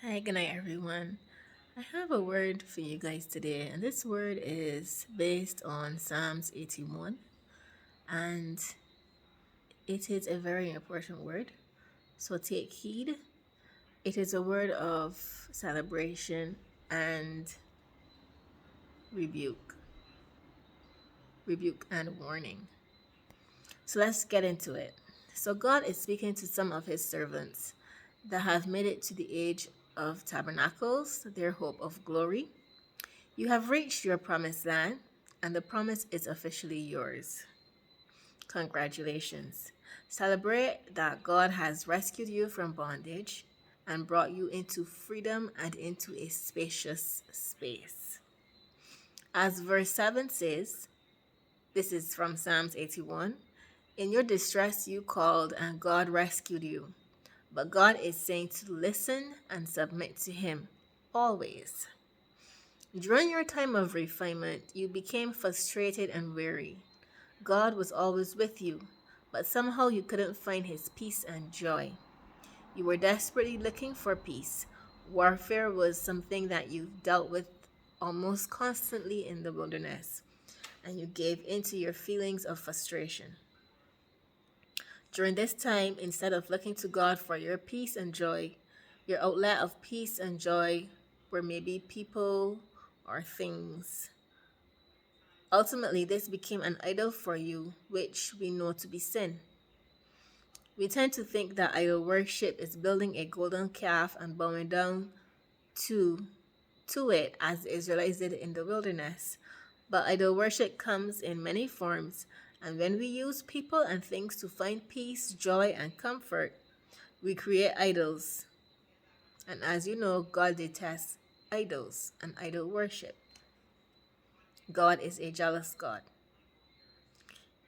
Hi, good night, everyone. I have a word for you guys today, and this word is based on Psalms 81, and it is a very important word. So take heed. It is a word of celebration and rebuke, rebuke and warning. So let's get into it. So God is speaking to some of his servants that have made it to the age of tabernacles, their hope of glory. You have reached your promised land, and the promise is officially yours. Congratulations. Celebrate that God has rescued you from bondage and brought you into freedom and into a spacious space. As verse 7 says, this is from Psalms 81. In your distress you called, and God rescued you. But God is saying to listen and submit to Him always. During your time of refinement, you became frustrated and weary. God was always with you, but somehow you couldn't find His peace and joy. You were desperately looking for peace. Warfare was something that you dealt with almost constantly in the wilderness, and you gave into your feelings of frustration. During this time, instead of looking to God for your peace and joy, your outlet of peace and joy were maybe people or things. Ultimately, this became an idol for you, which we know to be sin. We tend to think that idol worship is building a golden calf and bowing down to, to it as the Israelites did in the wilderness. But idol worship comes in many forms, and when we use people and things to find peace, joy, and comfort, we create idols. And as you know, God detests idols and idol worship. God is a jealous God.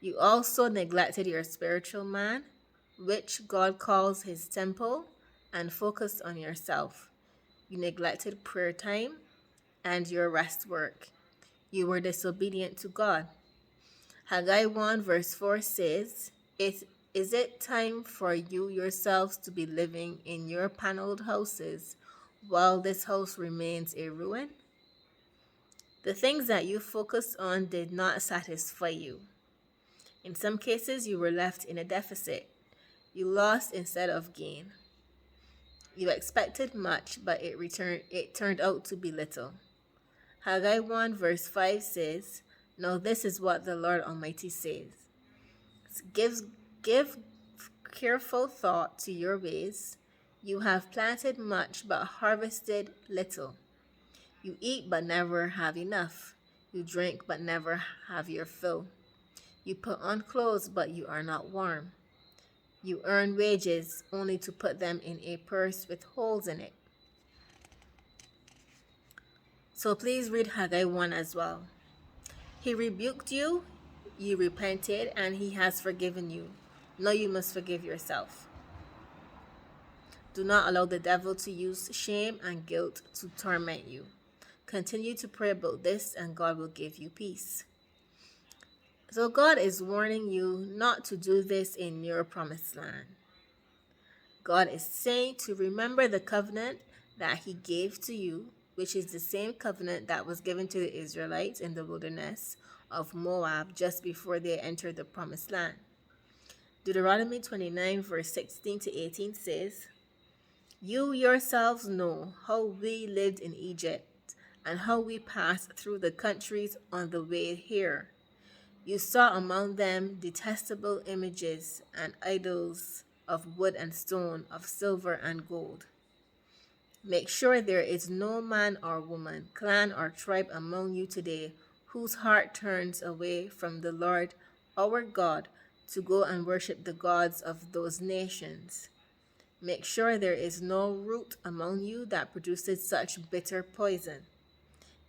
You also neglected your spiritual man, which God calls his temple, and focused on yourself. You neglected prayer time and your rest work. You were disobedient to God. Haggai 1 verse 4 says, Is it time for you yourselves to be living in your paneled houses while this house remains a ruin? The things that you focused on did not satisfy you. In some cases, you were left in a deficit. You lost instead of gain. You expected much, but it turned out to be little. Haggai 1 verse 5 says, Now this is what the Lord Almighty says. Give, give careful thought to your ways. You have planted much, but harvested little. You eat, but never have enough. You drink, but never have your fill. You put on clothes, but you are not warm. You earn wages only to put them in a purse with holes in it. So please read Haggai 1 as well. He rebuked you, you repented, and he has forgiven you. Now you must forgive yourself. Do not allow the devil to use shame and guilt to torment you. Continue to pray about this, and God will give you peace. So God is warning you not to do this in your promised land. God is saying to remember the covenant that he gave to you, which is the same covenant that was given to the Israelites in the wilderness of Moab just before they entered the promised land. Deuteronomy 29 verse 16 to 18 says, You yourselves know how we lived in Egypt and how we passed through the countries on the way here. You saw among them detestable images and idols of wood and stone, of silver and gold. Make sure there is no man or woman, clan or tribe among you today whose heart turns away from the Lord our God to go and worship the gods of those nations. Make sure there is no root among you that produces such bitter poison.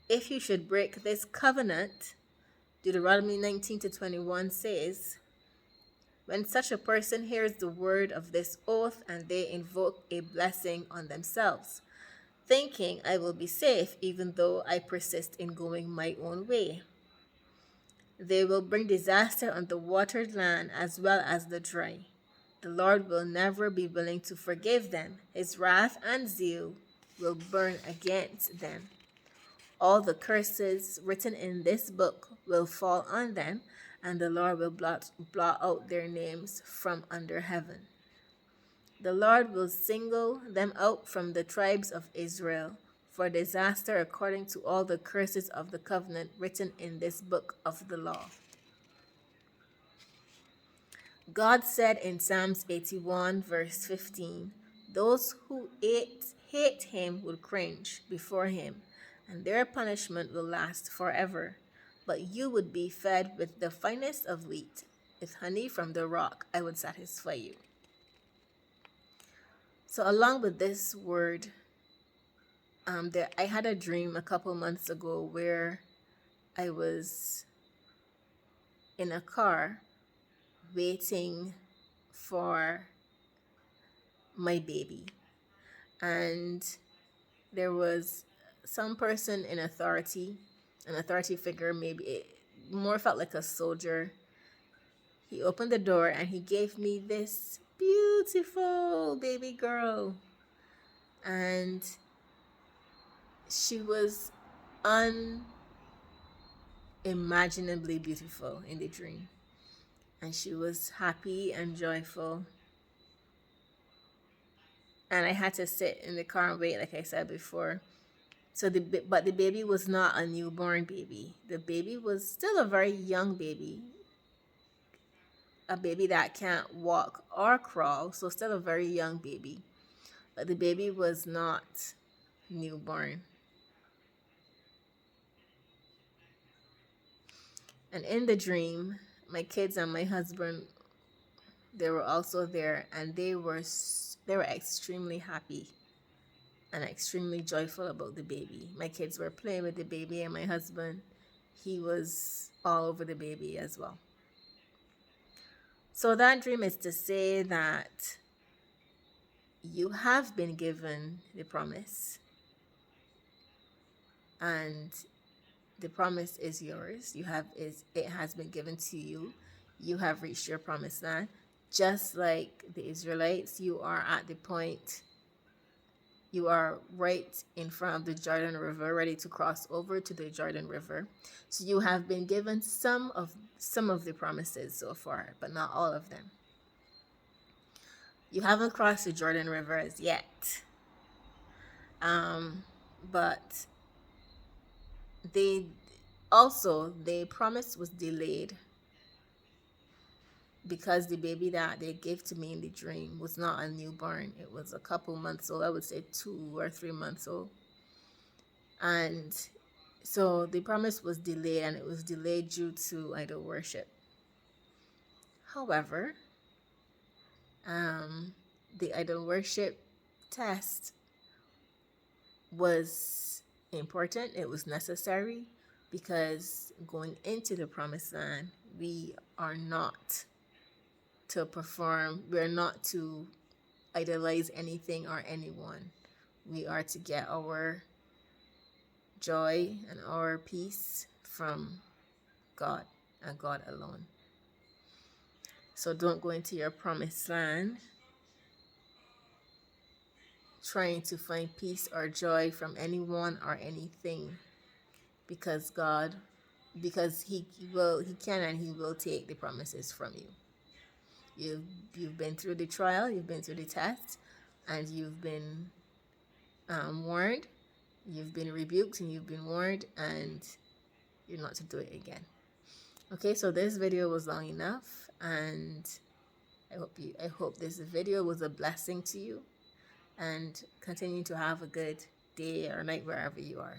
If you should break this covenant, Deuteronomy 19 to 21 says, When such a person hears the word of this oath and they invoke a blessing on themselves, thinking I will be safe even though I persist in going my own way, they will bring disaster on the watered land as well as the dry. The Lord will never be willing to forgive them. His wrath and zeal will burn against them. All the curses written in this book will fall on them, and the Lord will blot out their names from under heaven. The Lord will single them out from the tribes of Israel for disaster according to all the curses of the covenant written in this book of the law. God said in Psalms 81, verse 15, those who hate him will cringe before him, and their punishment will last forever. But you would be fed with the finest of wheat. With honey from the rock, I would satisfy you. So along with this word, I had a dream a couple months ago where I was in a car waiting for my baby. And there was some person in authority, an authority figure, maybe it more felt like a soldier. He opened the door and he gave me this beautiful baby girl. And she was unimaginably beautiful in the dream. And she was happy and joyful. And I had to sit in the car and wait, like I said before. But the baby was not a newborn baby. The baby was still a very young baby, a baby that can't walk or crawl, so still a very young baby. But the baby was not newborn. And in the dream, my kids and my husband, they were also there, and they were extremely happy and extremely joyful about the baby. My kids were playing with the baby, and my husband, he was all over the baby as well. So that dream is to say that you have been given the promise, and the promise is yours. It has been given to you. You have reached your promised land. Just like the Israelites, you are at the point, you are right in front of the Jordan River, ready to cross over to the Jordan River. So you have been given some of the promises so far, but not all of them. You haven't crossed the Jordan River as yet. But the promise was delayed because the baby that they gave to me in the dream was not a newborn. It was a couple months old. I would say 2 or 3 months old. And so the promise was delayed, and it was delayed due to idol worship. However, the idol worship test was important. It was necessary because going into the promised land, we are not to idolize anything or anyone. We are to get our joy and our peace from God and God alone. So don't go into your promised land trying to find peace or joy from anyone or anything, because he can and he will take the promises from you. You've been through the trial, you've been through the test, and you've been warned, you've been rebuked, and you've been warned, and you're not to do it again. Okay, so this video was long enough, and I hope this video was a blessing to you, and continue to have a good day or night wherever you are.